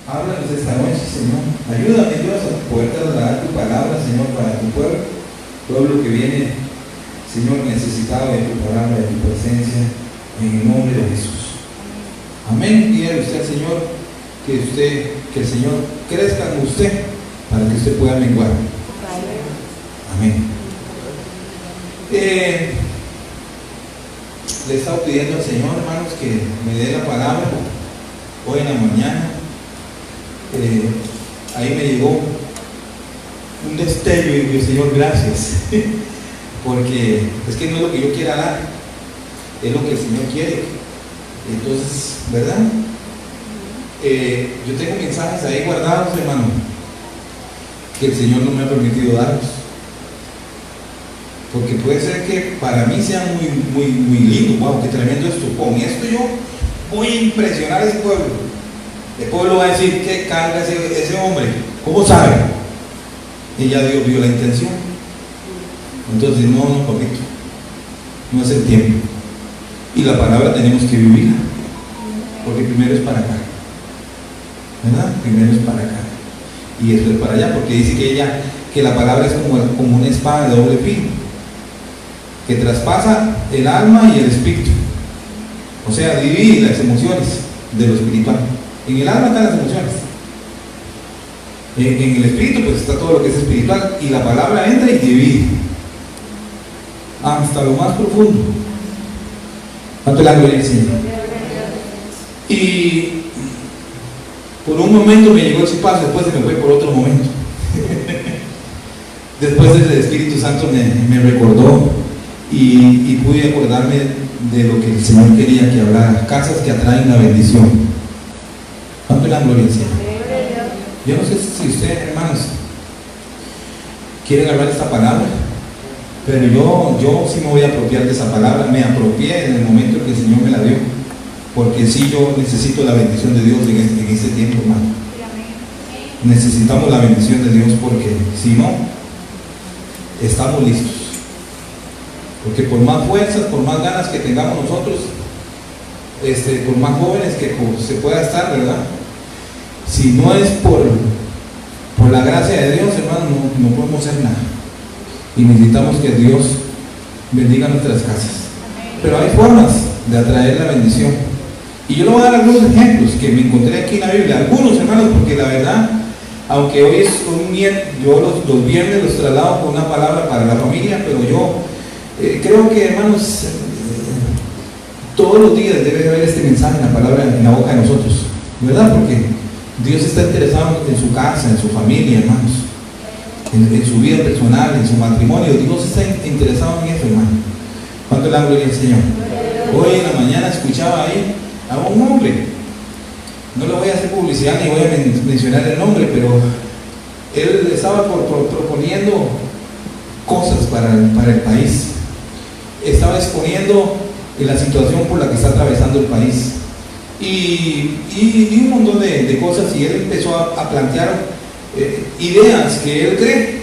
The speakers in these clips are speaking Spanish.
Háblanos esta noche, Señor. Ayúdame, Dios, a poder trasladar tu palabra, Señor, para tu pueblo que viene, Señor, necesitado de tu palabra, de tu presencia, en el nombre de Jesús. Amén. Pídale usted al Señor que el Señor crezca en usted para que usted pueda menguar. Amén. Le he estado pidiendo al Señor, hermanos, que me dé la palabra hoy en la mañana. Ahí me llegó un destello y dije, Señor, gracias, porque es que no es lo que yo quiera dar, es lo que el Señor quiere. Entonces, ¿verdad? Yo tengo mensajes ahí guardados, hermano, que el Señor no me ha permitido darlos, porque puede ser que para mí sea muy lindo. Wow, qué tremendo esto. Con esto yo voy a impresionar a ese pueblo. El pueblo va a decir, ¿qué carga ese hombre? ¿Cómo sabe? Y ya Dios vio la intención. Entonces, no, papito, no es el tiempo. Y la palabra tenemos que vivirla, porque primero es para acá, ¿verdad? Primero es para acá y esto es para allá, porque dice que la palabra es como una espada de doble filo, que traspasa el alma y el espíritu, o sea, divide las emociones de lo espiritual. En el alma están las emociones, en el espíritu pues está todo lo que es espiritual, y la palabra entra y divide hasta lo más profundo. ¿Cuánto la gloria al Señor? Y por un momento me llegó el chispazo, después se me fue por otro momento. Después el Espíritu Santo me recordó y pude acordarme de lo que el Señor quería que hablara. Casas que atraen la bendición. ¿Cuánto la gloria al Señor? Yo no sé si ustedes, hermanos, quieren hablar esta palabra, pero yo sí me voy a apropiar de esa palabra. Me apropié en el momento en que el Señor me la dio, porque sí, yo necesito la bendición de Dios en este tiempo, hermano. Necesitamos la bendición de Dios, porque si no, estamos listos. Porque por más fuerzas, por más ganas que tengamos nosotros, por más jóvenes que se pueda estar, ¿verdad? Si no es por la gracia de Dios, hermano, no podemos hacer nada. Y necesitamos que Dios bendiga nuestras casas. Pero hay formas de atraer la bendición. Y yo le voy a dar algunos ejemplos que me encontré aquí en la Biblia. Algunos, hermanos, porque la verdad, aunque hoy es un viernes, yo los viernes los traslado con una palabra para la familia, pero yo creo que, hermanos, todos los días debe haber este mensaje en la palabra, en la boca de nosotros, ¿verdad? Porque Dios está interesado en su casa, en su familia, hermanos, en su vida personal, en su matrimonio. Dios está interesado en eso, hermano. ¿Cuánto le da gloria al Señor? Hoy en la mañana escuchaba ahí a un hombre, no le voy a hacer publicidad ni voy a mencionar el nombre, pero él estaba proponiendo cosas para el país. Estaba exponiendo la situación por la que está atravesando el país y un montón de cosas, y él empezó a plantear ideas que él cree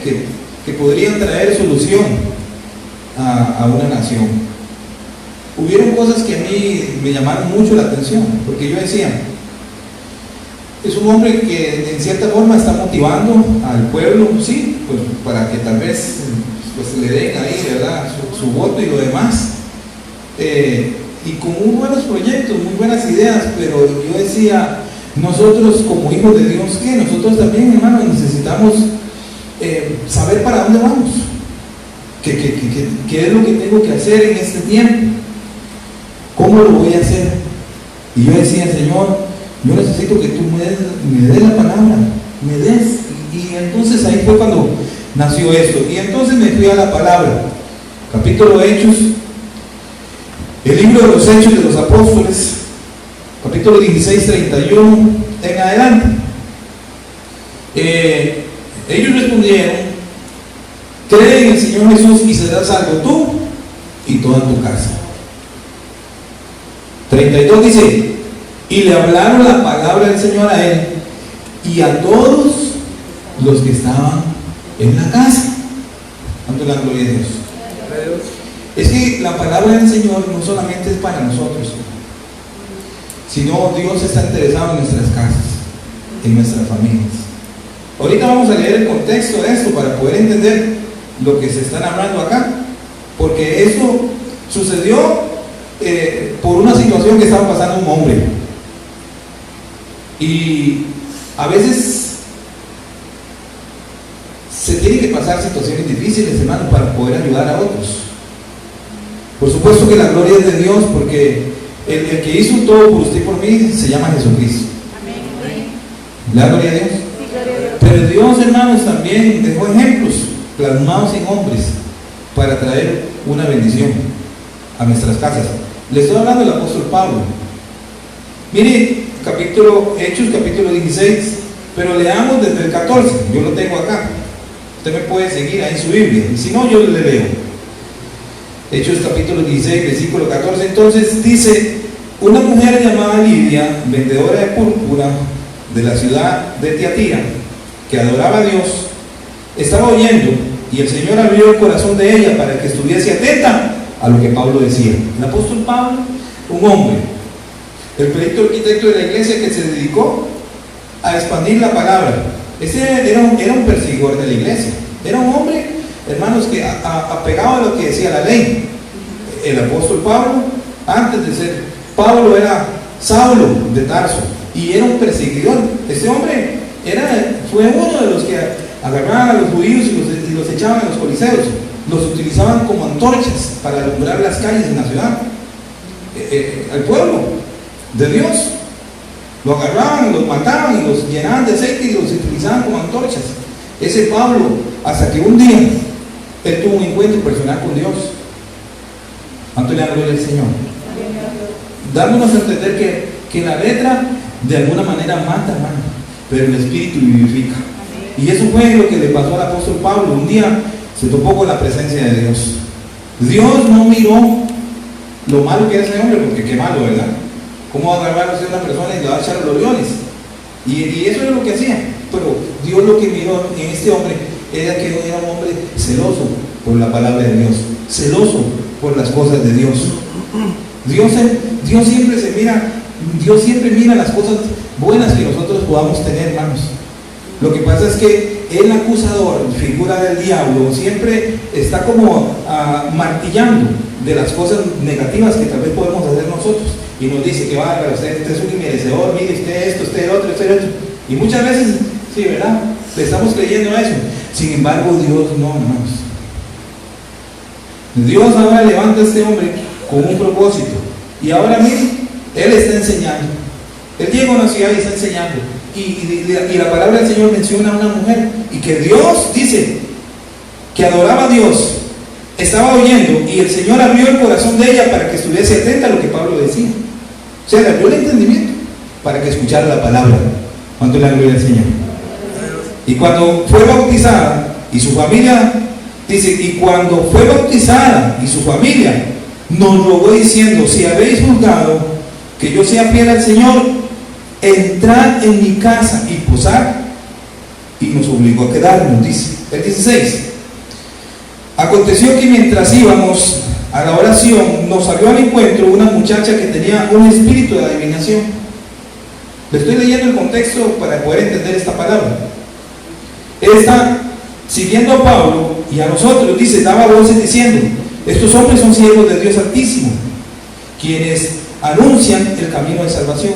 que podrían traer solución a una nación. Hubieron cosas que a mí me llamaron mucho la atención, porque yo decía, es un hombre que en cierta forma está motivando al pueblo, sí, pues para que tal vez pues le den ahí, ¿verdad?, su voto y lo demás, y con muy buenos proyectos, muy buenas ideas. Pero yo decía, nosotros como hijos de Dios, ¿qué? Nosotros también, hermanos, necesitamos saber para dónde vamos, qué es lo que tengo que hacer en este tiempo, cómo lo voy a hacer. Y yo decía, Señor, yo necesito que tú me des la palabra, me des. Y entonces ahí fue cuando nació esto. Y entonces me fui a la palabra, capítulo Hechos, el libro de los Hechos de los Apóstoles, capítulo 16, 31 en adelante. Ellos respondieron: cree en el Señor Jesús y serás salvo tú y toda tu casa. 32 dice: y le hablaron la palabra del Señor a él y a todos los que estaban en la casa. Dando la gloria a Dios. Es que la palabra del Señor no solamente es para nosotros, sino Dios está interesado en nuestras casas, en nuestras familias. Ahorita vamos a leer el contexto de esto para poder entender lo que se está hablando acá, porque esto sucedió por una situación que estaba pasando un hombre. Y a veces se tienen que pasar situaciones difíciles, hermanos, para poder ayudar a otros. Por supuesto que la gloria es de Dios, porque el que hizo todo por usted y por mí se llama Jesucristo. Amén. ¿La gloria a Dios? Sí, gloria a Dios. Pero Dios, hermanos, también dejó ejemplos plasmados en hombres para traer una bendición a nuestras casas. Le estoy hablando del apóstol Pablo. Mire, Hechos capítulo 16, pero leamos desde el 14. Yo lo tengo acá. Usted me puede seguir ahí en su Biblia, y si no, yo le leo. Hechos capítulo 16, versículo 14. Entonces dice: una mujer llamada Lidia, vendedora de púrpura de la ciudad de Tiatira, que adoraba a Dios, estaba oyendo, y el Señor abrió el corazón de ella para que estuviese atenta a lo que Pablo decía. El apóstol Pablo, un hombre, el proyecto arquitecto de la iglesia, que se dedicó a expandir la palabra. Ese era un perseguidor de la iglesia. Era un hombre, hermanos, que apegado a lo que decía la ley. El apóstol Pablo, antes de ser Pablo, era Saulo de Tarso, y era un perseguidor. Este hombre fue uno de los que agarraban a los judíos y los echaban a los coliseos. Los utilizaban como antorchas para alumbrar las calles en la ciudad, al pueblo de Dios. Lo agarraban, los mataban y los llenaban de aceite y los utilizaban como antorchas. Ese Pablo, hasta que un día él tuvo un encuentro personal con Dios. ¿Cuánto le gloria al Señor? Dándonos a entender que la letra de alguna manera mata, hermano, pero el espíritu vivifica. Y eso fue lo que le pasó al apóstol Pablo. Un día se topó con la presencia de Dios. Dios no miró lo malo que era ese hombre, porque qué malo, ¿verdad? ¿Cómo agarrar a una persona y le va a echar a los leones? Y eso era lo que hacía. Pero Dios lo que miró en este hombre era que era un hombre celoso por la palabra de Dios, celoso por las cosas de Dios. Dios siempre mira las cosas buenas que nosotros podamos tener, hermanos. Lo que pasa es que el acusador, figura del diablo, siempre está como martillando de las cosas negativas que tal vez podemos hacer nosotros, y nos dice que usted es un inmerecedor, mire usted esto, usted otro, y muchas veces, sí, ¿verdad?, le estamos creyendo a eso. Sin embargo, Dios no, hermanos. Dios ahora levanta a este hombre con un propósito, y ahora mismo Él está enseñando. Él llega a una ciudad y está enseñando, y la palabra del Señor menciona a una mujer, y que Dios dice que adoraba a Dios, estaba oyendo, y el Señor abrió el corazón de ella para que estuviese atenta a lo que Pablo decía. O sea, le abrió el entendimiento para que escuchara la palabra. ¿Cuánto le gloria al Señor? Y cuando fue bautizada y su familia, dice, y cuando fue bautizada y su familia nos rogó diciendo: si habéis juzgado que yo sea fiel al Señor, entrad en mi casa y posad. Y nos obligó a quedarnos, dice el 16. Aconteció que mientras íbamos a la oración, nos salió al encuentro una muchacha que tenía un espíritu de adivinación. Le estoy leyendo el contexto para poder entender esta palabra. Esta, siguiendo a Pablo y a nosotros, dice, daba voces diciendo: estos hombres son siervos de Dios Altísimo, quienes anuncian el camino de salvación.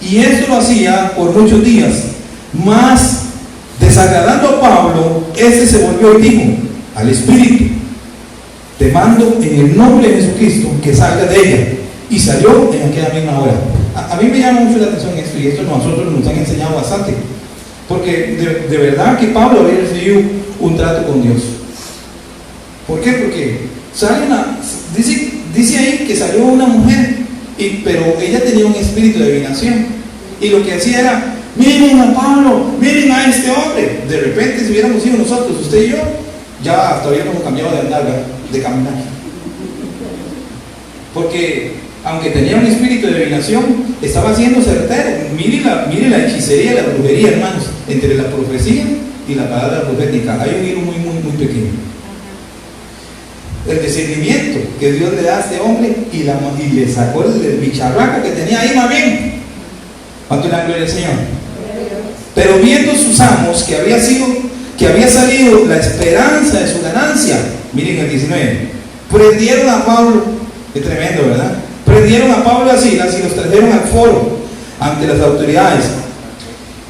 Y esto lo hacía por muchos días. Mas, desagradando a Pablo, este se volvió y dijo al espíritu: te mando en el nombre de Jesucristo que salga de ella. Y salió en aquella misma hora. A mí me llama mucho la atención esto, y esto nosotros nos han enseñado bastante, porque de verdad que Pablo había recibido un trato con Dios. ¿Por qué? Porque dice ahí que salió una mujer, pero ella tenía un espíritu de adivinación. Y lo que hacía era: miren a Pablo, miren a este hombre. De repente, si hubiéramos sido nosotros, usted y yo, ya todavía no hemos cambiado de andar, ¿verdad? De caminar. Porque aunque tenía un espíritu de adivinación, estaba siendo certero. Mire la hechicería y la brujería, hermanos, entre la profecía y la palabra profética. Hay un hilo muy, muy, muy pequeño. El discernimiento que Dios le da a este hombre y le sacó el bicharraco que tenía ahí, más bien. ¿Cuánto le da gloria al Señor? Pero viendo sus amos que había salido la esperanza de su ganancia, miren el 19, prendieron a Pablo. Qué tremendo, ¿verdad? Prendieron a Pablo y a Silas y los trajeron al foro ante las autoridades,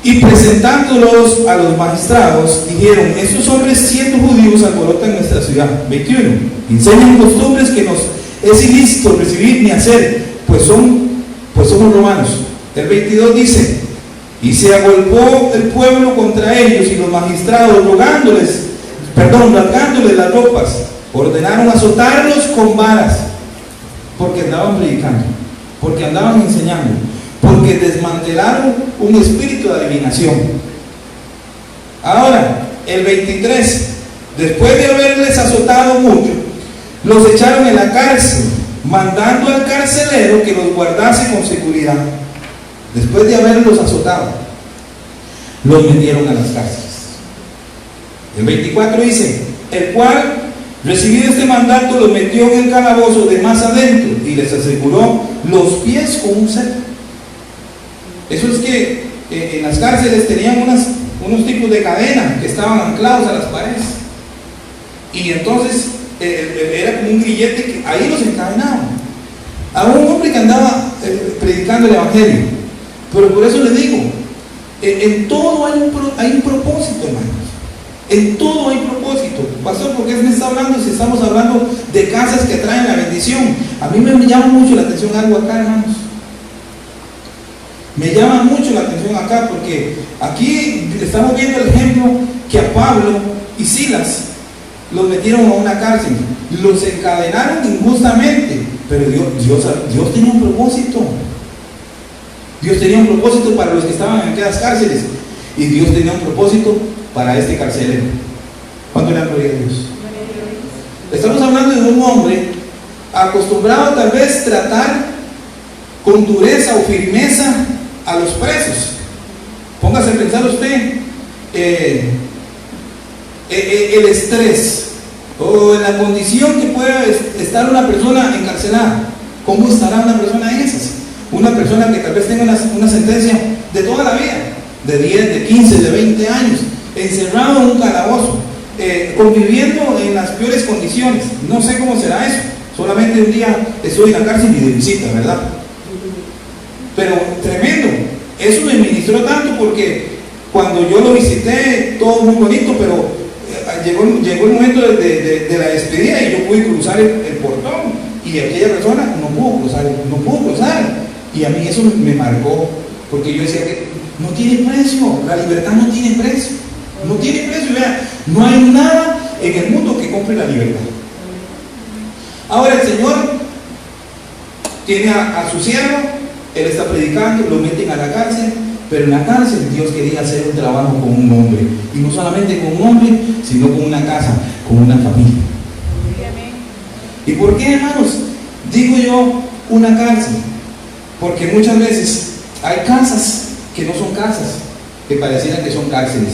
y presentándolos a los magistrados dijeron: estos hombres, siendo judíos, alborotan nuestra ciudad. 21, enseñan costumbres que nos es ilícito recibir ni hacer, pues somos romanos. El 22 dice: y se agolpó el pueblo contra ellos, y los magistrados, rasgándoles las ropas, ordenaron azotarlos con varas, porque andaban predicando, porque andaban enseñando, porque desmantelaron un espíritu de adivinación. Ahora, el 23, después de haberles azotado mucho, los echaron en la cárcel, mandando al carcelero que los guardase con seguridad. Después de haberlos azotado, los metieron a las cárceles. El 24 dice: el cual, recibido este mandato, los metió en el calabozo de más adentro y les aseguró los pies con un cepo. Eso es que en las cárceles tenían unos tipos de cadena que estaban anclados a las paredes, y entonces era como un grillete que ahí los encadenaban a un hombre que andaba predicando el evangelio. Pero por eso les digo, en todo hay un propósito, hermanos. En todo hay propósito. Pastor, ¿por qué me está hablando si estamos hablando de casas que traen la bendición? A mí me llama mucho la atención algo acá, hermanos. Me llama mucho la atención acá, porque aquí estamos viendo el ejemplo que a Pablo y Silas los metieron a una cárcel, los encadenaron injustamente, pero Dios tenía un propósito. Dios tenía un propósito para los que estaban en aquellas cárceles, y Dios tenía un propósito para este carcelero. ¿Cuánto le da gloria a Dios? Estamos hablando de un hombre acostumbrado tal vez a tratar con dureza o firmeza a los presos. Póngase a pensar usted el estrés o en la condición que pueda estar una persona encarcelada. ¿Cómo estará una persona en esas? Una persona que tal vez tenga una sentencia de toda la vida, de 10, de 15, de 20 años, encerrado en un calabozo, conviviendo en las peores condiciones. No sé cómo será eso. Solamente un día estoy en la cárcel y de visita, ¿verdad? Pero tremendo. Eso me ministró tanto, porque cuando yo lo visité, todo muy bonito, pero llegó el momento de la despedida y yo pude cruzar el portón, y aquella persona no pudo cruzar. Y a mí eso me marcó, porque yo decía que no tiene precio, la libertad no tiene precio. No tiene precio, vea, no hay nada en el mundo que compre la libertad. Ahora el Señor tiene a su siervo, él está predicando, lo meten a la cárcel, pero en la cárcel Dios quería hacer un trabajo con un hombre, y no solamente con un hombre, sino con una casa, con una familia. ¿Y por qué, hermanos, digo yo una cárcel? Porque muchas veces hay casas que no son casas, que parecieran que son cárceles,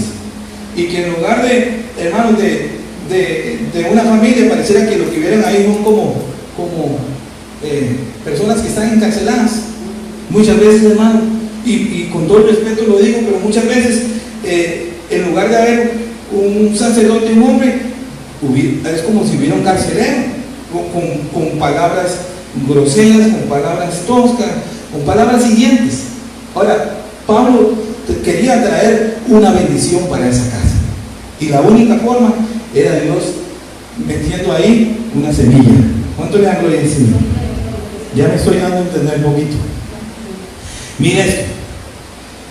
y que en lugar de, hermanos, de una familia, pareciera que lo que vieran ahí son como personas que están encarceladas. Muchas veces, hermano, y con todo el respeto lo digo, pero muchas veces en lugar de haber un sacerdote, un hombre, es como si hubiera un carcelero, con palabras groseras, con palabras toscas, con palabras hirientes. Ahora, Pablo quería traer una bendición para esa casa, y la única forma era Dios metiendo ahí una semilla. ¿Cuánto le da gloria al Señor? Ya me estoy dando a entender un poquito. Mire esto.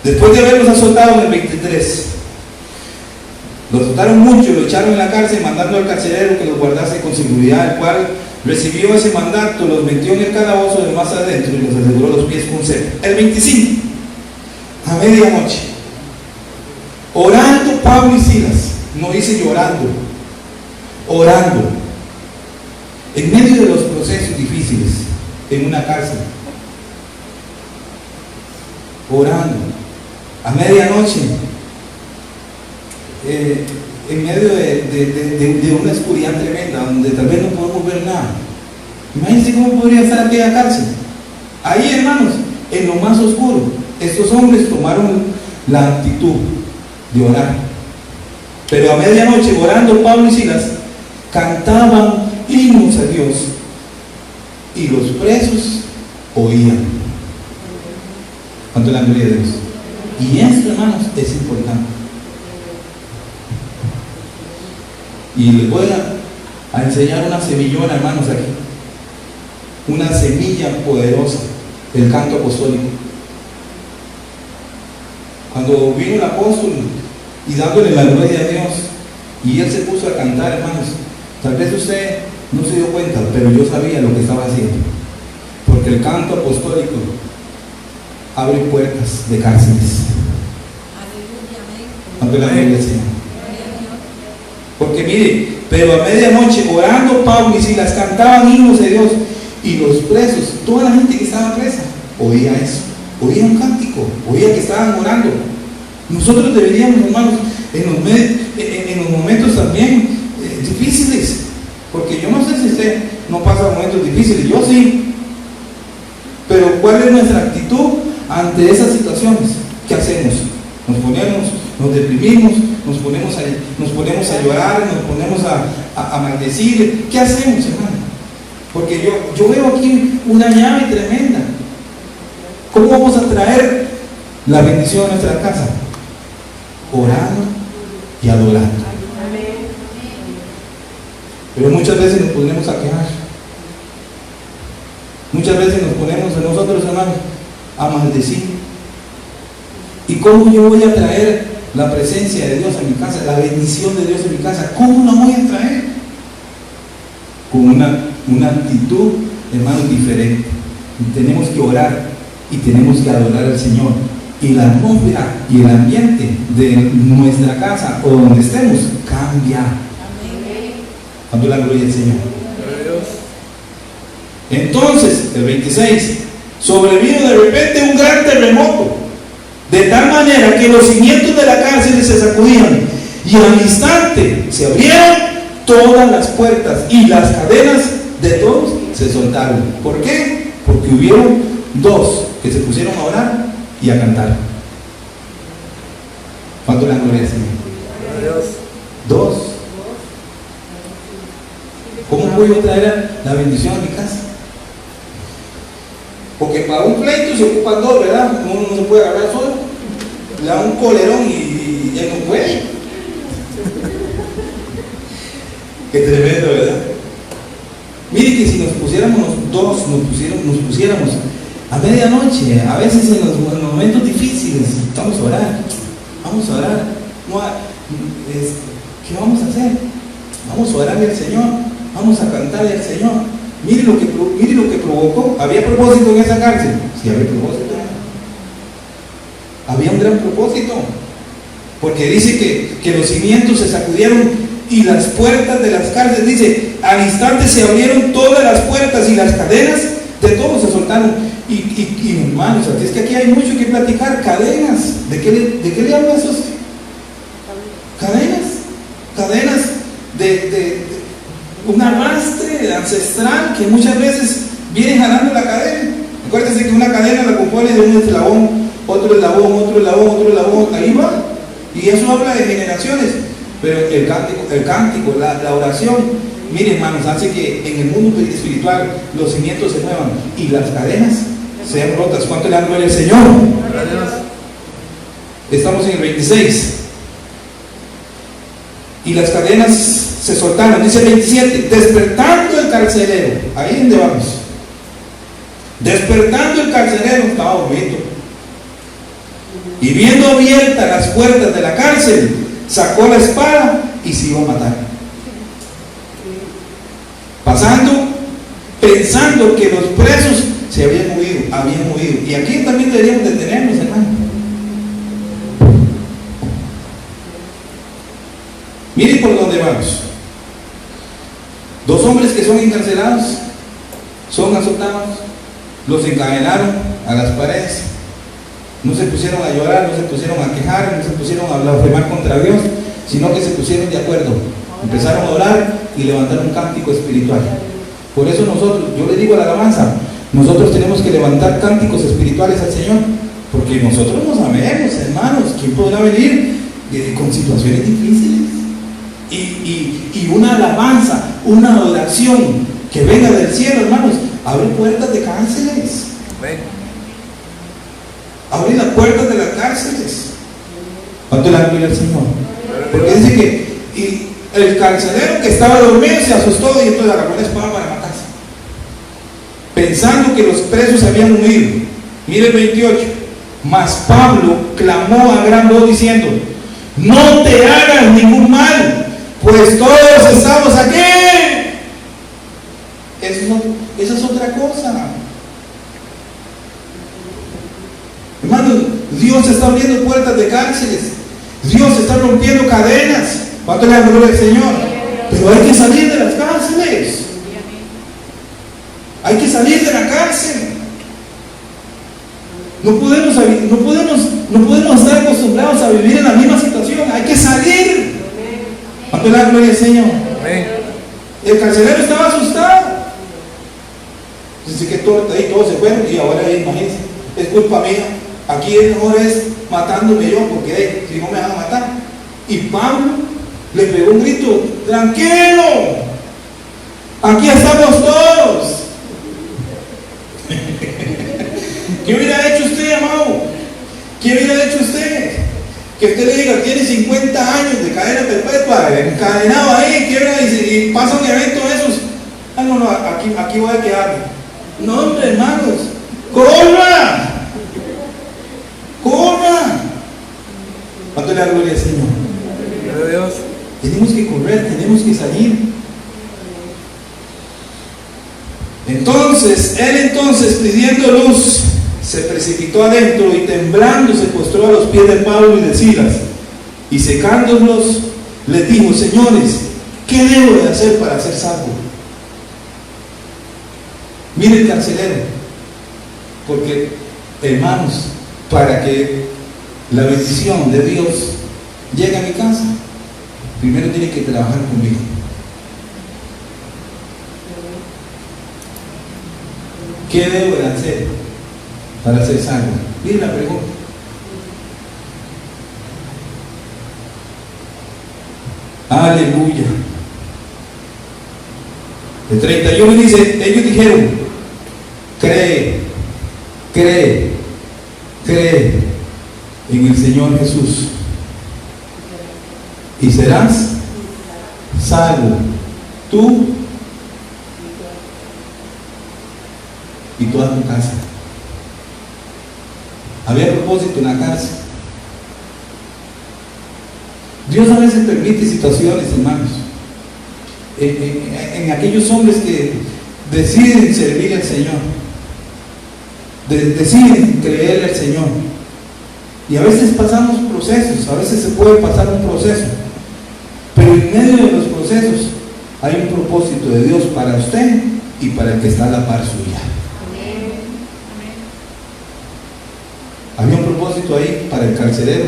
Después de haberlos azotado en el 23, Lo azotaron mucho, lo echaron en la cárcel, mandando al carcelero que los guardase con seguridad, el cual recibió ese mandato, los metió en el calabozo de más adentro y los aseguró los pies con cepo. El 25, a medianoche, orando Pablo y Silas, no dice llorando, orando, en medio de los procesos difíciles, en una cárcel, orando, a medianoche, en medio de una oscuridad tremenda, donde tal vez no podemos ver nada. Imagínense cómo podría estar aquella cárcel. Ahí, hermanos, en lo más oscuro, estos hombres tomaron la actitud de orar. Pero a medianoche, orando Pablo y Silas, cantaban himnos a Dios, y los presos oían. ¿Cuánto es la gloria de Dios? Y esto, hermanos, es importante. Y les voy a enseñar una semillona, hermanos, aquí. Una semilla poderosa, el canto apostólico. Cuando vino el apóstol y dándole la gloria a Dios, y él se puso a cantar, hermanos, tal vez usted no se dio cuenta, pero yo sabía lo que estaba haciendo. Porque el canto apostólico abre puertas de cárceles. Aleluya, amén. Porque mire, pero a medianoche, orando Pablo y Silas, cantaban himnos de Dios, y los presos, toda la gente que estaba presa, oía eso, oía un cántico, oía que estaban orando. Nosotros deberíamos, hermanos, en los momentos también difíciles, porque yo no sé si usted no pasa momentos difíciles, yo sí, pero ¿cuál es nuestra actitud ante esas situaciones? ¿Qué hacemos? Nos deprimimos, nos ponemos a llorar, nos ponemos a maldecir. ¿Qué hacemos, hermano? Porque yo veo aquí una llave tremenda. ¿Cómo vamos a traer la bendición a nuestra casa? Orando y adorando. Pero muchas veces nos ponemos a quejar. Muchas veces nos ponemos a nosotros, hermanos, a maldecir. ¿Y cómo yo voy a traer la presencia de Dios en mi casa, la bendición de Dios en mi casa? ¿Cómo la voy a traer? Con una actitud, hermanos, diferente. Tenemos que orar y tenemos que adorar al Señor. Y la atmósfera y el ambiente de nuestra casa o donde estemos cambia. Cuando la gloria del Señor. Entonces, el 26, sobrevino de repente un gran terremoto, de tal manera que los cimientos de la cárcel se sacudían, y al instante se abrieron todas las puertas y las cadenas de todos se soltaron. ¿Por qué? Porque hubieron dos que se pusieron a orar y a cantar. ¿Cuánto la gloria al Señor? Dos. ¿Cómo voy a traer la bendición a mi casa? Porque para un pleito se ocupan dos, ¿verdad? Uno no se puede agarrar solo. Le da un colerón y ya no puede. Qué tremendo, ¿verdad? Mire que si nos pusiéramos los dos, nos pusiéramos a medianoche, a veces en los momentos difíciles, vamos a orar. ¿Qué vamos a hacer? Vamos a orarle al Señor, vamos a cantarle al Señor. Mire lo que provocó. ¿Había propósito en esa cárcel? Sí, había propósito. Había un gran propósito. Porque dice que los cimientos se sacudieron y las puertas de las cárceles, dice, al instante se abrieron todas las puertas y las cadenas de todos se soltaron. Y hermanos, es que aquí hay mucho que platicar. Cadenas. ¿De qué le habla esos? Cadenas de un arrastre ancestral que muchas veces viene jalando la cadena. Acuérdense que una cadena la compone de un eslabón, otro eslabón, ahí va. Y eso habla de generaciones. Pero el cántico, la oración, miren, hermanos, hace que en el mundo espiritual los cimientos se muevan y las cadenas sean rotas. ¿Cuánto le dan gloria al Señor? Estamos en el 26. Y las cadenas se soltaron. Dice el 27, despertando el carcelero. Ahí donde vamos. Despertando el carcelero, estaba dormido. Y viendo abiertas las puertas de la cárcel, sacó la espada y se iba a matar. Pensando que los presos se habían huido. Y aquí también deberíamos detenernos, hermano. Miren por dónde vamos. 2 hombres que son encarcelados, son azotados, los encadenaron a las paredes, no se pusieron a llorar, no se pusieron a quejar, no se pusieron a blasfemar contra Dios, sino que se pusieron de acuerdo, empezaron a orar y levantaron un cántico espiritual. Por eso nosotros, yo le digo a la alabanza, nosotros tenemos que levantar cánticos espirituales al Señor, porque nosotros no sabemos, hermanos, quién podrá venir con situaciones difíciles. Y una alabanza, una adoración que venga del cielo, hermanos, abre puertas de cárceles. Abre las puertas de las cárceles. ¿Cuánto le gloria al Señor? Porque dice que el carcelero que estaba dormido se asustó y entonces agarró la espada para matarse, pensando que los presos habían huido. Mire el 28. Mas Pablo clamó a gran voz diciendo: no te hagas ningún mal, pues todos estamos aquí. Esa es otra cosa. Hermanos, Dios está abriendo puertas de cárceles. Dios está rompiendo cadenas. ¿Cuánto le da gloria al Señor? Pero hay que salir de las cárceles. Hay que salir de la cárcel. No podemos estar acostumbrados a vivir en la misma situación. Hay que salir. ¿Cuánto le da gloria al Señor? El carcelero estaba asustado. Dice que todos se fueron y ahora imagínense, es culpa mía. Aquí el mejor es matándome yo, porque si no me van a matar. Y Pablo le pegó un grito: tranquilo, aquí estamos todos. ¿Qué hubiera hecho usted, amado? ¿Qué hubiera hecho usted? Que usted le diga, tiene 50 años de cadena perpetua, encadenado ahí, quiebra y pasa un evento de esos. No, aquí voy a quedarme. No, hombre, hermanos, ¡corra! ¿Cuánto le da gloria al Señor? Gloria a Dios. Tenemos que correr, tenemos que salir. Entonces, él pidiendo luz, se precipitó adentro y temblando se postró a los pies de Pablo y de Silas, y secándolos les dijo: señores, ¿qué debo de hacer para ser salvo? Mire el carcelero, porque, hermanos, para que la bendición de Dios llegue a mi casa, primero tiene que trabajar conmigo. ¿Qué debo de hacer para ser salvo? Mire la pregunta. Aleluya. El 31 dice: ellos dijeron: cree en el Señor Jesús y serás salvo, tú y toda tu casa. Había propósito en la cárcel. Dios a veces permite situaciones, hermanos, en aquellos hombres que deciden servir al Señor, deciden creerle al Señor. Y a veces pasamos procesos, a veces se puede pasar un proceso, pero en medio de los procesos hay un propósito de Dios para usted y para el que está a la par suya. Había un propósito ahí para el carcelero.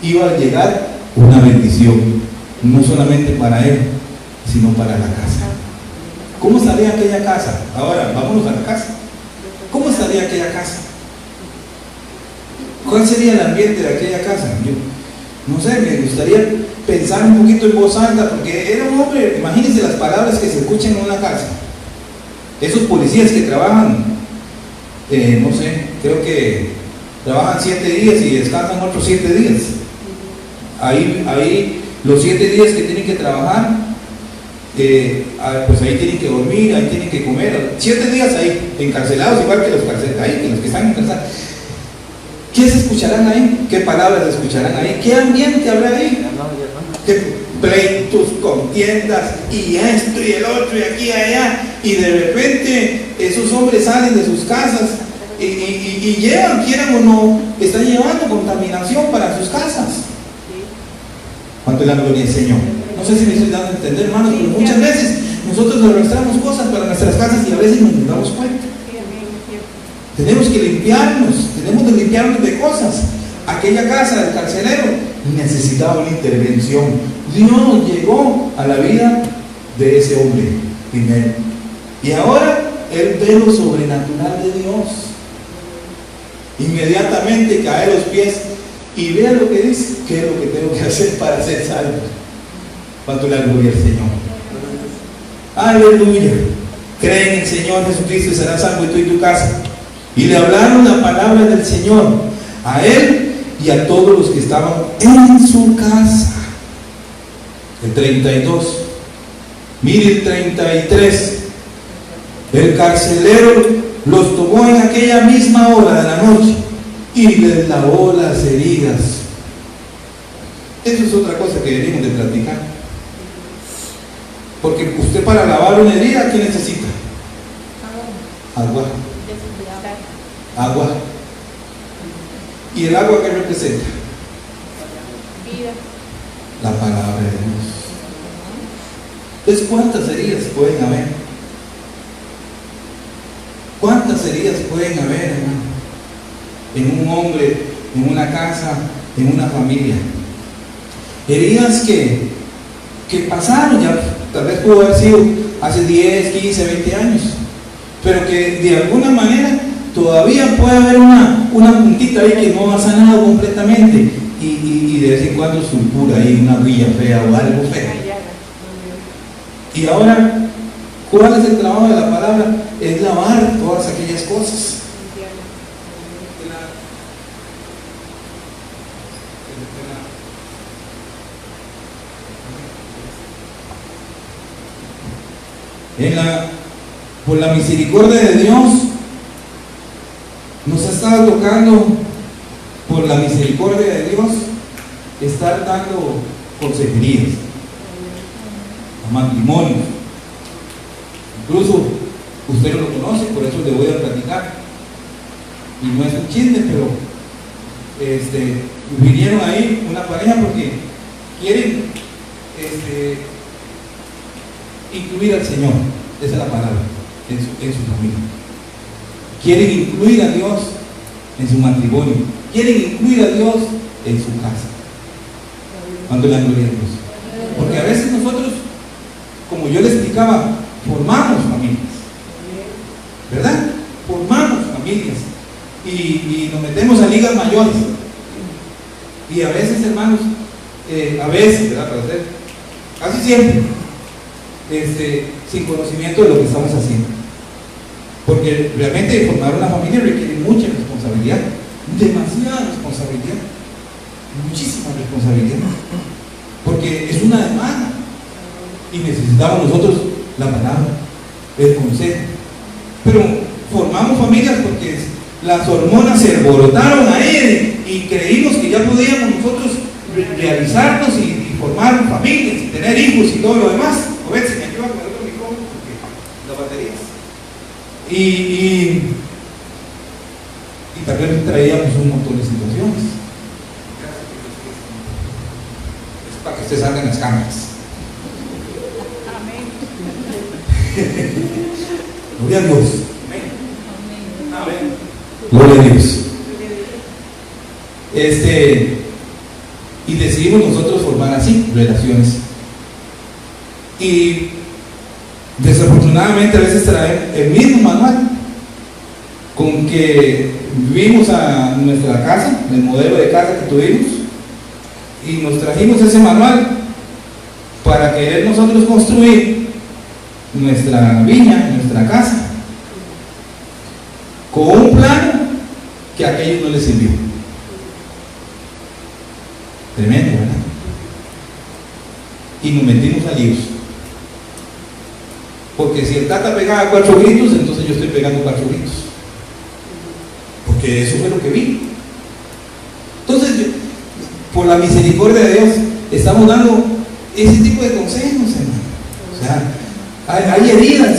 Iba a llegar una bendición, no solamente para él, sino para la casa. ¿Cómo estaría aquella casa? Ahora, vámonos a la casa. ¿Cómo estaría aquella casa? ¿Cuál sería el ambiente de aquella casa? Yo no sé, me gustaría pensar un poquito en voz alta, porque era un hombre, imagínense las palabras que se escuchan en una cárcel. Esos policías que trabajan, no sé, creo que trabajan 7 días y descansan otros 7 días. Ahí los 7 días que tienen que trabajar, pues ahí tienen que dormir, ahí tienen que comer. 7 días ahí, encarcelados, igual que los que están encarcelados. ¿Qué se escucharán ahí? ¿Qué palabras se escucharán ahí? ¿Qué ambiente habrá ahí? que pleitos, contiendas, y esto y el otro, y aquí y allá, y de repente esos hombres salen de sus casas y llevan, quieran o no, están llevando contaminación para sus casas. ¿Cuánto es la gloria del Señor? No sé si me estoy dando a entender, hermanos, pero muchas veces nosotros arrastramos cosas para nuestras casas y a veces no nos damos cuenta. Tenemos que limpiarnos de cosas. Aquella casa del carcelero necesitaba una intervención. Dios llegó a la vida de ese hombre primero. Y ahora él ve lo sobrenatural de Dios. Inmediatamente cae a los pies y vea lo que dice, qué es lo que tengo que hacer para ser salvo. ¿Cuánto la gloria al Señor? Aleluya. Cree en el Señor Jesucristo y serás salvo y tú y tu casa. Y le hablaron la palabra del Señor a él y a todos los que estaban en su casa. El 32. Mire el 33. El carcelero los tomó en aquella misma hora de la noche y les lavó las heridas. Eso es otra cosa que venimos de platicar. Porque usted para lavar una herida, ¿qué necesita? Agua. Agua. ¿Y el agua qué representa? Vida. La palabra de Dios. Entonces, ¿cuántas heridas pueden haber? ¿Cuántas heridas pueden haber, hermano? En un hombre, en una casa, en una familia. Heridas que pasaron ya, tal vez pudo haber sido hace 10, 15, 20 años, pero que de alguna manera todavía puede haber una puntita ahí que no ha sanado completamente y de vez en cuando supura ahí una huella fea o algo feo. Y ahora, ¿cuál es el trabajo de la palabra? Es lavar todas aquellas cosas. Por la misericordia de Dios nos ha estado tocando, por la misericordia de Dios, estar dando consejerías a matrimonios. Incluso usted no lo conoce, por eso le voy a platicar, y no es un chisme, pero vinieron ahí una pareja porque quieren incluir al Señor, esa es la palabra, en su familia. Quieren incluir a Dios en su matrimonio, quieren incluir a Dios en su casa. ¿Cuánto le gloria a Dios? Porque a veces nosotros, como yo les explicaba, formamos familias, ¿verdad? Formamos familias y nos metemos a ligas mayores. Y a veces, hermanos, ¿verdad? Para hacer, casi siempre, sin conocimiento de lo que estamos haciendo. Porque realmente formar una familia requiere mucha responsabilidad, demasiada responsabilidad, muchísima responsabilidad, porque es una demanda y necesitamos nosotros la palabra, el consejo. Pero formamos familias porque las hormonas se alborotaron ahí y creímos que ya podíamos nosotros realizarnos y formar familias y tener hijos y todo lo demás. A ver si me ayuda con el otro micrófono porque las baterías. Y también traíamos un montón de situaciones. Es para que ustedes salgan las cámaras. Amén. Gloria a Dios. Amén. Gloria a Dios. Y decidimos nosotros formar así relaciones. Y desafortunadamente a veces traen el mismo manual con que vimos a nuestra casa, el modelo de casa que tuvimos, y nos trajimos ese manual para querer nosotros construir nuestra viña, nuestra casa, con un plano que a aquellos no les sirvió. Tremendo, ¿verdad? Y nos metimos a líos. Porque si el Tata pegaba 4 gritos, entonces yo estoy pegando 4 gritos. Porque eso fue lo que vi. Entonces, por la misericordia de Dios, estamos dando ese tipo de consejos, hermano. O sea, hay heridas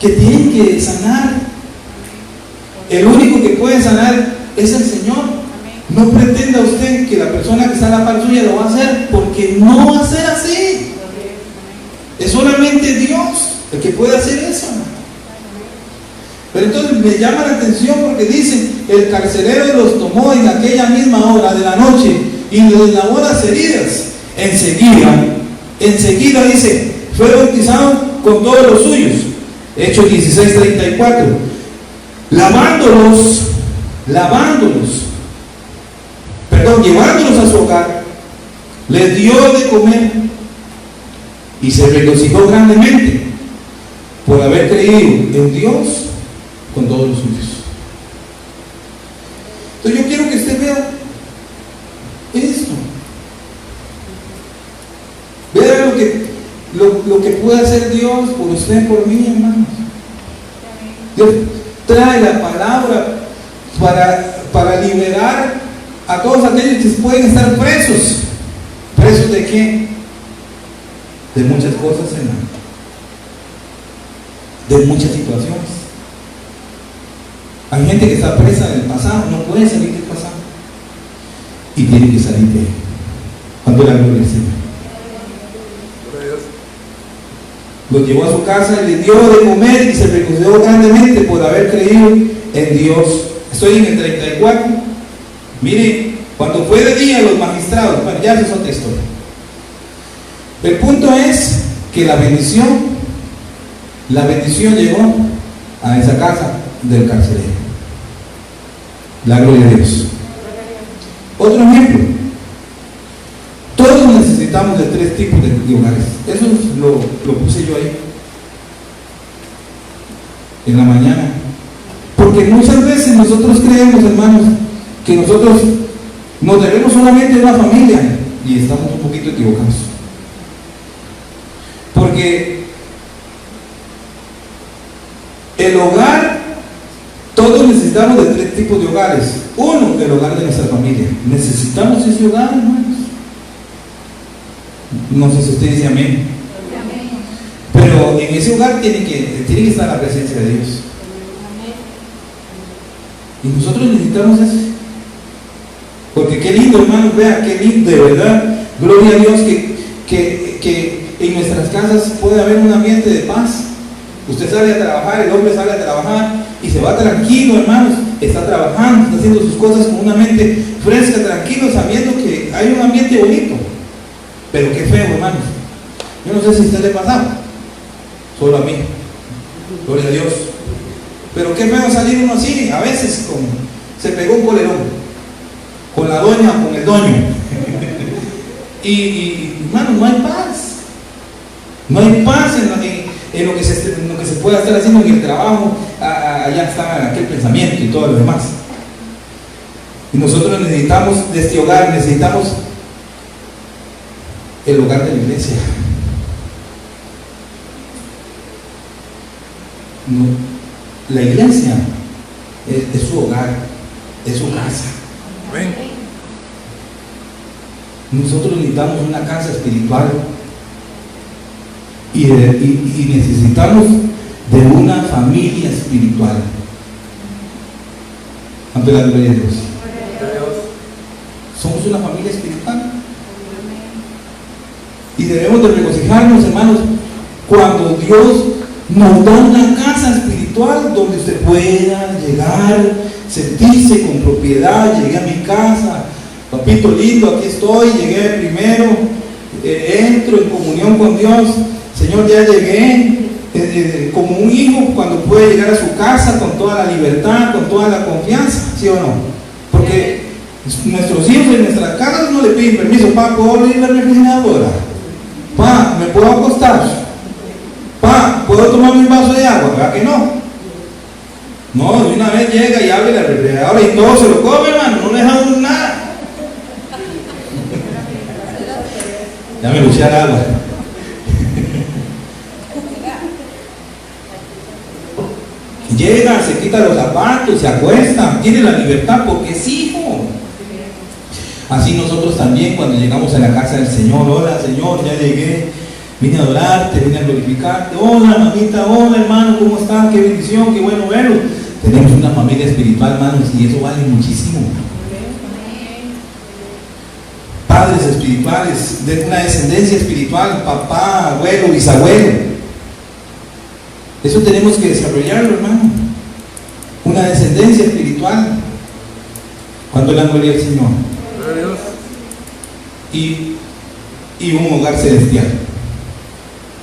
que tienen que sanar. El único que puede sanar es el Señor. No pretenda usted que la persona que está a la par suya lo va a hacer, porque no va a ser así. Es solamente Dios el que puede hacer eso. Pero entonces me llama la atención porque dice: el carcelero los tomó en aquella misma hora de la noche y les lavó las heridas. Enseguida dice, fue bautizado con todos los suyos. Hechos 16:34. Llevándolos a su hogar, les dio de comer y se regocijó grandemente por haber creído en Dios con todos los suyos. Entonces yo quiero que usted vea esto. Vea lo que puede hacer Dios por usted, por mí, hermanos. Dios trae la palabra para liberar a todos aquellos que pueden estar presos. ¿Presos de qué? De muchas cosas, hermano. De muchas situaciones. Hay gente que está presa del pasado, no puede salir del pasado. Y tiene que salir de él. ¿Cuándo la gloria al Señor? Los llevó a su casa y les dio de comer y se regocijó grandemente por haber creído en Dios. Estoy en el 34. Mire, cuando fue de día los magistrados, bueno, ya eso es otra historia. El punto es que la bendición llegó a esa casa del carcelero. La gloria de Dios. Otro ejemplo. Todos necesitamos de 3 tipos de hogares. Eso lo puse yo ahí en la mañana. Porque muchas veces nosotros creemos, hermanos, que nosotros nos debemos solamente a una familia, y estamos un poquito equivocados. Porque el hogar, todos necesitamos de 3 tipos de hogares. Uno, el hogar de nuestra familia. Necesitamos ese hogar, hermanos. No sé si usted dice amén. Pero en ese hogar tiene que estar la presencia de Dios. Y nosotros necesitamos eso. Porque qué lindo, hermanos, vea, qué lindo, de verdad. Gloria a Dios que en nuestras casas puede haber un ambiente de paz. Usted sale a trabajar, el hombre sale a trabajar y se va tranquilo, hermanos. Está trabajando, está haciendo sus cosas con una mente fresca, tranquilo, sabiendo que hay un ambiente bonito. Pero qué feo, hermanos. Yo no sé si a usted le pasaba, solo a mí. Gloria a Dios. Pero qué feo salir uno así, a veces se pegó un colerón con la doña o con el doño. y hermano, no hay paz. No hay paz en lo que se pueda estar haciendo en el trabajo. Allá está aquel pensamiento y todo lo demás. Y nosotros necesitamos de este hogar, necesitamos el hogar de la iglesia. No, la iglesia es su hogar, es su casa. Nosotros necesitamos una casa espiritual y necesitamos de una familia espiritual. Ante la gloria de Dios. Somos una familia espiritual. Y debemos de regocijarnos, hermanos, cuando Dios nos da una casa espiritual donde usted pueda llegar, sentirse con propiedad. Llegué a mi casa, papito lindo, aquí estoy, llegué primero, entro en comunión con Dios. Señor, ya llegué, como un hijo cuando puede llegar a su casa con toda la libertad, con toda la confianza, ¿sí o no? Porque nuestros hijos en nuestras casas no le piden permiso: pa, ¿puedo abrir la refrigeradora? Pa, ¿me puedo acostar? Pa, ¿puedo tomar mi vaso de agua? ¿Verdad que no? No, de una vez llega y abre la refrigeradora y todo se lo come, hermano, no le deja uno nada. Ya me luché al agua. Llega, se quita los zapatos, se acuesta, tiene la libertad porque es hijo. Así nosotros también cuando llegamos a la casa del Señor, hola Señor, ya llegué, vine a adorarte, vine a glorificarte, hola mamita, hola hermano, ¿cómo está? Qué bendición, qué bueno verlo. Tenemos una familia espiritual, hermanos, y eso vale muchísimo. Padres espirituales, de una descendencia espiritual, papá, abuelo, bisabuelo. Eso tenemos que desarrollarlo, hermano. Una descendencia espiritual. Cuando la gloria al Señor. Y un hogar celestial.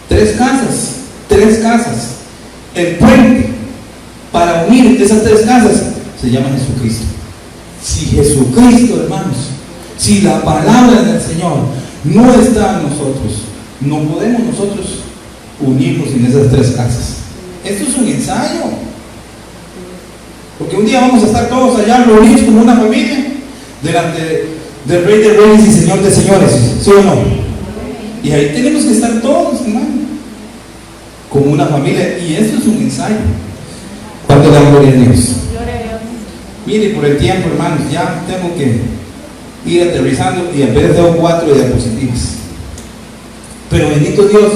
3 casas. El puente para unir esas 3 casas se llama Jesucristo. Si Jesucristo, hermanos, si la palabra del Señor no está en nosotros, no podemos nosotros unirnos en esas 3 casas. Esto es un ensayo. Porque un día vamos a estar todos allá reunidos como una familia delante del Rey de Reyes y Señor de Señores, ¿sí o no? Y ahí tenemos que estar todos, hermano, como una familia. Y esto es un ensayo. ¿Cuánto da gloria a Dios? Mire, por el tiempo, hermanos, ya tengo que ir aterrizando y apenas tengo 4 diapositivas. Pero bendito Dios,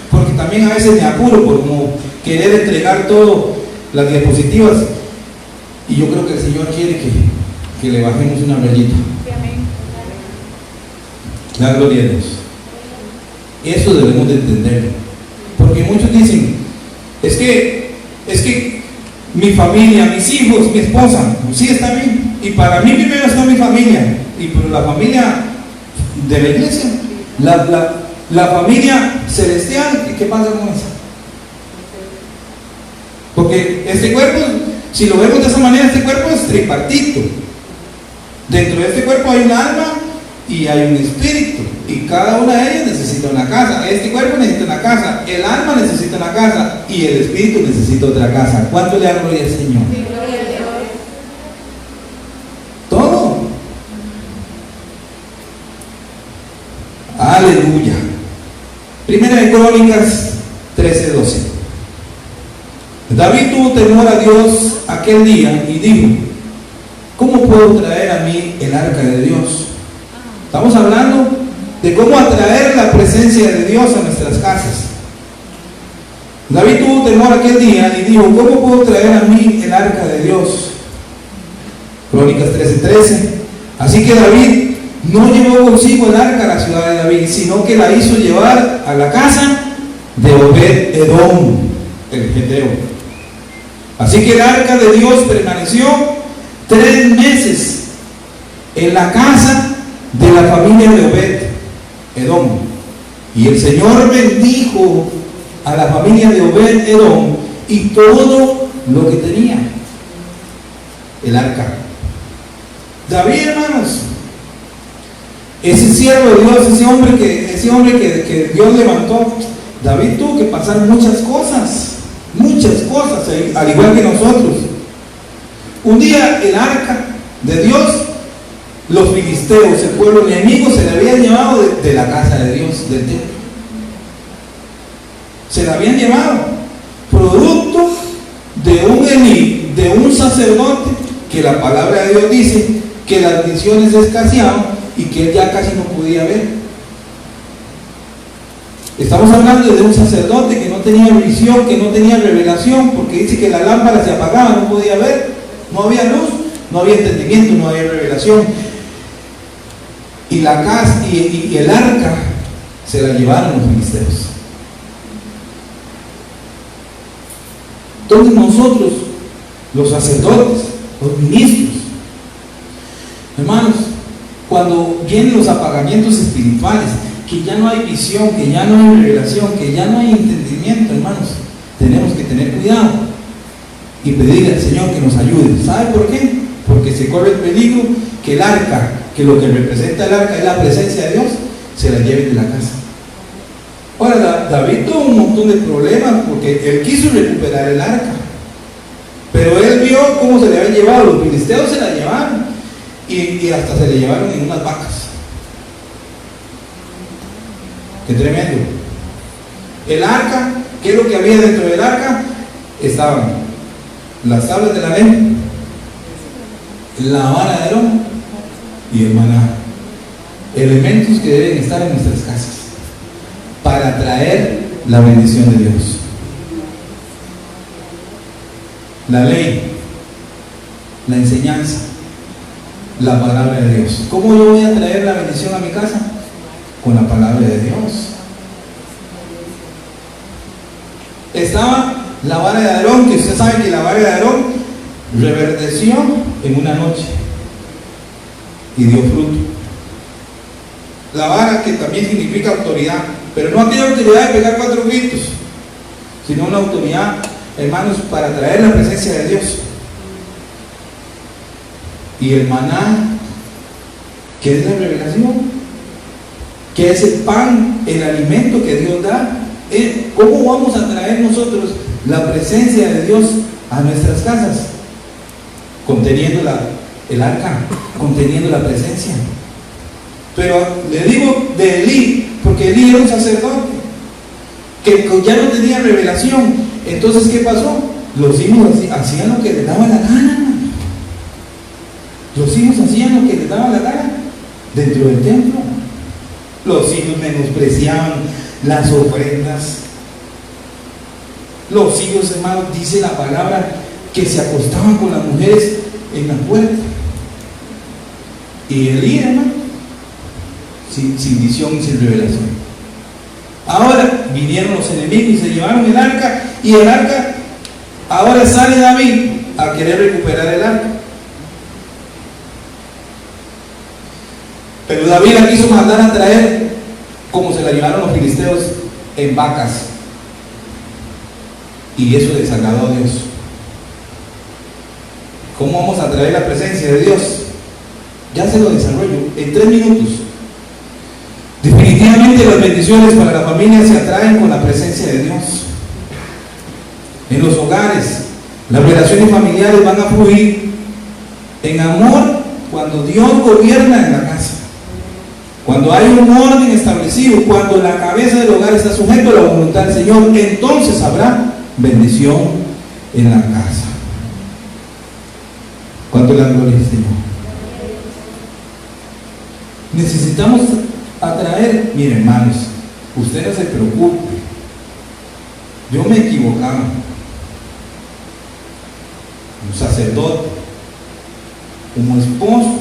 porque también a veces me apuro por como querer entregar todas las diapositivas. Y yo creo que el Señor quiere que le bajemos una rayita. La gloria a Dios. Eso debemos de entenderlo. Porque muchos dicen, es que mi familia, mis hijos, mi esposa, sí está bien. Y para mí primero está mi familia. Y pero la familia de la iglesia, la familia celestial, ¿qué pasa con eso? Porque este cuerpo, si lo vemos de esa manera, este cuerpo es tripartito. Dentro de este cuerpo hay un alma y hay un espíritu, y cada una de ellas necesita una casa. Este cuerpo necesita una casa, el alma necesita una casa y el espíritu necesita otra casa. ¿Cuánto le da gloria al Señor? Sí, gloria a Dios. Todo. Aleluya. Primera de Crónicas 13:12. David tuvo temor a Dios aquel día y dijo: ¿cómo puedo traer a mí el arca de Dios? Estamos hablando de cómo atraer la presencia de Dios a nuestras casas. David tuvo temor aquel día y dijo: ¿cómo puedo traer a mí el arca de Dios? Crónicas 13:13. Así que David no llevó consigo el arca a la ciudad de David, sino que la hizo llevar a la casa de Obed-Edom, el geteo. Así que el arca de Dios permaneció 3 meses en la casa de la familia de Obed-Edom. Y el Señor bendijo a la familia de Obed-Edom y todo lo que tenía. El arca. David, hermanos, ese siervo de Dios, ese hombre que Dios levantó, David tuvo que pasar muchas cosas, al igual que nosotros. Un día el arca de Dios, los filisteos, el pueblo enemigo, se la habían llevado de la casa de Dios, del templo. Se la habían llevado, producto de un sacerdote que la palabra de Dios dice que las visiones escaseaban y que él ya casi no podía ver. Estamos hablando de un sacerdote que no tenía visión, que no tenía revelación, porque dice que la lámpara se apagaba, no podía ver, no había luz, no había entendimiento, no había revelación. Y la casa y el arca se la llevaron los filisteos. Entonces nosotros, los sacerdotes, los ministros, hermanos, cuando vienen los apagamientos espirituales, que ya no hay visión, que ya no hay revelación, que ya no hay entendimiento, hermanos, tenemos que tener cuidado y pedirle al Señor que nos ayude. ¿Sabe por qué? Porque se corre el peligro que el arca, que lo que representa el arca es la presencia de Dios, se la lleven de la casa. Ahora, David tuvo un montón de problemas porque él quiso recuperar el arca, pero él vio cómo se le habían llevado, los filisteos se la llevaron y hasta se le llevaron en unas vacas. Qué tremendo. El arca, ¿qué es lo que había dentro del arca? Estaban las tablas de la ley, la vara de Aarón y el maná. elementos que deben estar en nuestras casas para atraer la bendición de Dios. La ley, la enseñanza, la palabra de Dios. ¿Cómo yo voy a traer la bendición a mi casa? Con la palabra de Dios. Estaba la vara de Aarón, que usted sabe que la vara de Aarón reverdeció en una noche y dio fruto. La vara, que también significa autoridad, pero no aquella autoridad de pegar 4 gritos, sino una autoridad, hermanos, para traer la presencia de Dios. Y el maná, que es la revelación, que es el pan, el alimento que Dios da. ¿Cómo vamos a traer nosotros la presencia de Dios a nuestras casas? Conteniendo el arca, conteniendo la presencia. Pero le digo de Elí, porque Elí era un sacerdote que ya no tenía revelación. Entonces, ¿qué pasó? Los hijos hacían lo que les daba la gana. Los hijos hacían lo que les daba la gana dentro del templo. Los hijos menospreciaban las ofrendas. Los hijos, hermanos, dice la palabra, que se acostaban con las mujeres en la puerta. Y Elí, hermano, sin visión y sin revelación. Ahora vinieron los enemigos y se llevaron el arca, y el arca, ahora sale David a querer recuperar el arca. Pero David la quiso mandar a traer, como se la llevaron los filisteos, en vacas. Y eso desagradó a Dios. ¿Cómo vamos a traer la presencia de Dios? Ya se lo desarrollo en 3 minutos. Definitivamente las bendiciones para la familia se atraen con la presencia de Dios. En los hogares, las relaciones familiares van a fluir en amor cuando Dios gobierna en la casa. Cuando hay un orden establecido, cuando la cabeza del hogar está sujeto a la voluntad del Señor, entonces habrá bendición en la casa. ¿Cuánto le da gloria al Señor? Necesitamos atraer. Miren, hermanos, usted no se preocupe. Yo me equivocaba. Un sacerdote, como esposo,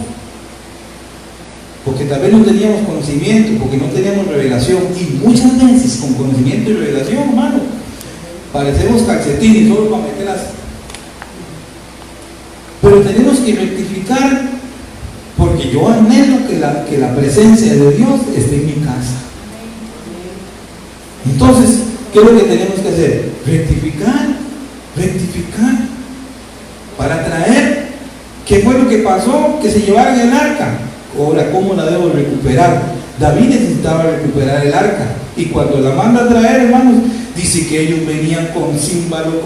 porque tal vez no teníamos conocimiento, porque no teníamos revelación, y muchas veces con conocimiento y revelación, hermano, parecemos calcetines solo para meterlas. Pero tenemos que rectificar, porque yo anhelo que la presencia de Dios esté en mi casa. Entonces, ¿qué es lo que tenemos que hacer? Rectificar para traer. ¿Qué fue lo que pasó? Que se llevaron el arca. Ahora, ¿cómo la debo recuperar? David necesitaba recuperar el arca, y cuando la manda a traer, hermanos, dice que ellos venían con címbalo,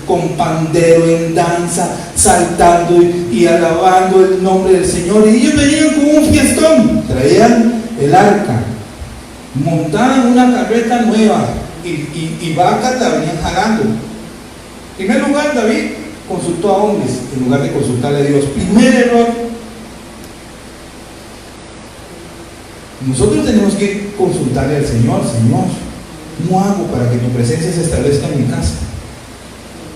con pandero, en danza, saltando y alabando el nombre del Señor, y ellos venían con un fiestón. Traían el arca, montaban una carreta nueva, y vacas la venían jalando. En primer lugar, David consultó a hombres en lugar de consultarle a Dios. Primer error. Nosotros tenemos que consultarle al Señor. Señor, ¿cómo hago para que tu presencia se establezca en mi casa?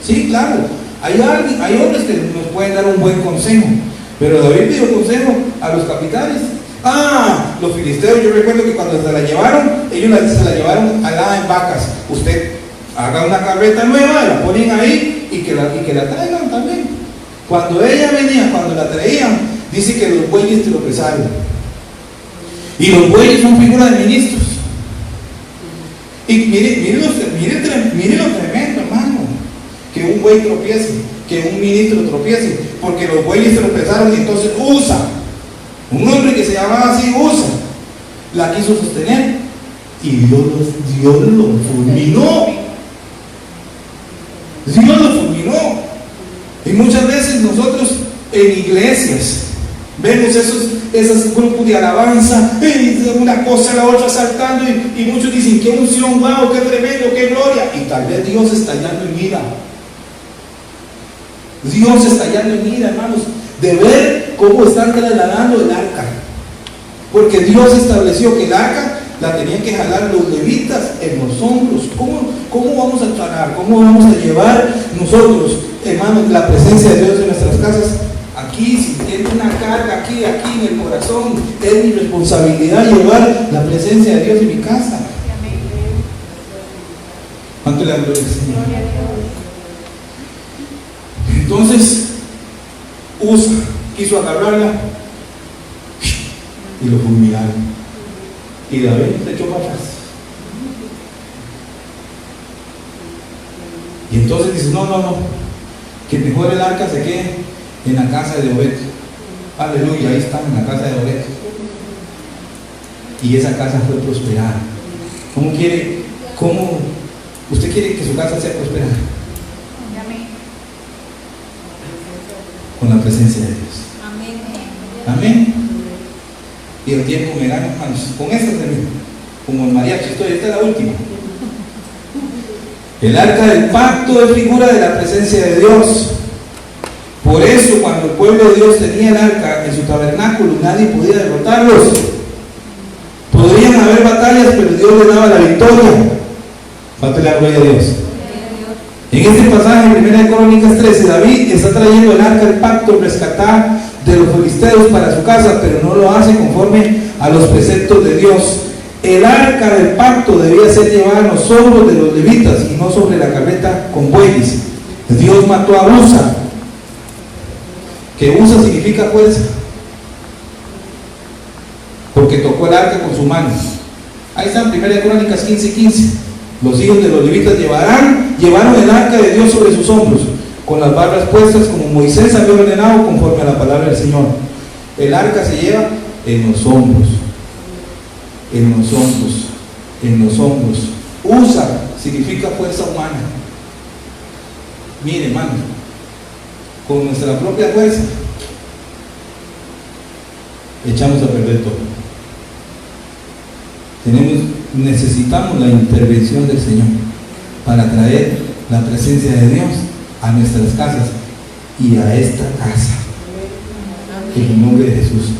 Sí, claro, hay hombres que nos pueden dar un buen consejo, pero David pidió consejo a los capitanes. Los filisteos, yo recuerdo que cuando se la llevaron, ellos se la llevaron alada en vacas. Usted haga una carreta nueva, la ponen ahí y que la traigan también. Cuando ella venía, cuando la traían, dice que los bueyes tropezaron. Y los bueyes son figuras de ministros. Y mire lo tremendo, hermano, que un buey tropiece, que un ministro tropiece, porque los bueyes tropezaron, y entonces Usa, un hombre que se llamaba así, Usa, la quiso sostener, y Dios lo fulminó. Dios lo fulminó. Y muchas veces nosotros en iglesias vemos esos grupos de alabanza, una cosa a la otra saltando, y muchos dicen, qué unción, wow, qué tremendo, qué gloria, y tal vez Dios estallando en ira. Dios estallando en ira, hermanos, de ver cómo están trasladando el arca. Porque Dios estableció que el arca la tenían que jalar los levitas en los hombros. ¿Cómo vamos a tratar? ¿Cómo vamos a llevar nosotros, hermanos, la presencia de Dios en nuestras casas? Aquí, si tiene una carga aquí en el corazón, es mi responsabilidad llevar la presencia de Dios en mi casa. ¿Cuánto le da gloria al Señor? Entonces, Usa quiso agarrarla y lo fulminaron. Y David se echó para atrás. Y entonces dice, no, que mejor el arca se quede en la casa de Obed. Aleluya, ahí está, en la casa de Obed. Y esa casa fue prosperada. ¿Cómo usted quiere que su casa sea prosperada? Con la presencia de Dios. Amén. Y el tiempo me gana, hermanos. Con esta termino. Como el mariachi, esta es la última. El arca del pacto es figura de la presencia de Dios. Por eso, cuando el pueblo de Dios tenía el arca en su tabernáculo, nadie podía derrotarlos. Podrían haber batallas, pero Dios les daba la victoria. Falta la gloria a Dios. En este pasaje, en 1 Crónicas 13, David está trayendo el arca del pacto rescatar de los filisteos para su casa, pero no lo hace conforme a los preceptos de Dios. El arca del pacto debía ser llevada en los hombros de los levitas y no sobre la carreta con bueyes. Dios mató a Usa, que Usa significa fuerza, porque tocó el arca con su mano. Ahí está en 1 Crónicas 15:15. Los hijos de los levitas llevaron el arca de Dios sobre sus hombros, con las barras puestas como Moisés había ordenado conforme a la palabra del Señor. El arca se lleva en los hombros. En los hombros. En los hombros. Usa significa fuerza humana. Mire, hermano, con nuestra propia fuerza echamos a perder todo. Necesitamos la intervención del Señor para traer la presencia de Dios a nuestras casas y a esta casa, en el nombre de Jesús.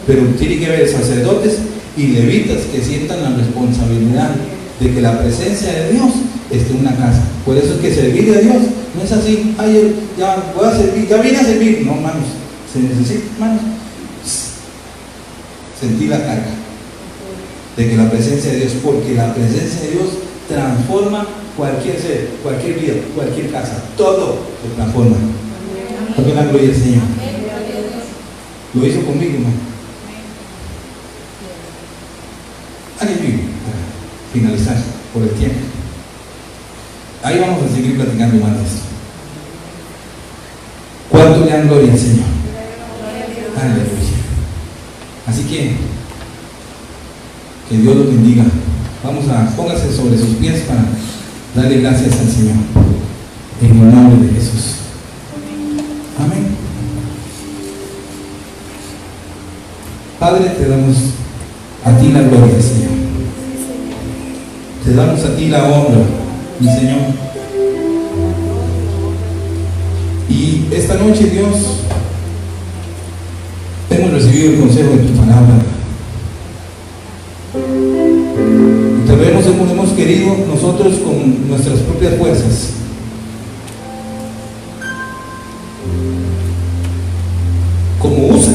Pero tiene que haber sacerdotes y levitas que sientan la responsabilidad de que la presencia de Dios esté en una casa. Por eso es que servir a Dios no es así, ay, ya voy a servir, ya vine a servir. No, hermanos, se necesita, hermanos, sentir la carga de que la presencia de Dios, porque la presencia de Dios transforma cualquier ser, cualquier vida, cualquier casa, todo se transforma. Porque la gloria del Señor lo hizo conmigo, hermano. Alguien vive para finalizar por el tiempo. Ahí vamos a seguir platicando más de esto. ¿Cuánto le dan gloria al Señor? Aleluya. Así que Dios los bendiga. Póngase sobre sus pies para darle gracias al Señor. En el nombre de Jesús. Amén. Padre, te damos a ti la gloria, Señor. Te damos a ti la honra, mi Señor. Y esta noche, Dios, hemos recibido el consejo de tu palabra. Tal vez hemos querido nosotros con nuestras propias fuerzas como Usa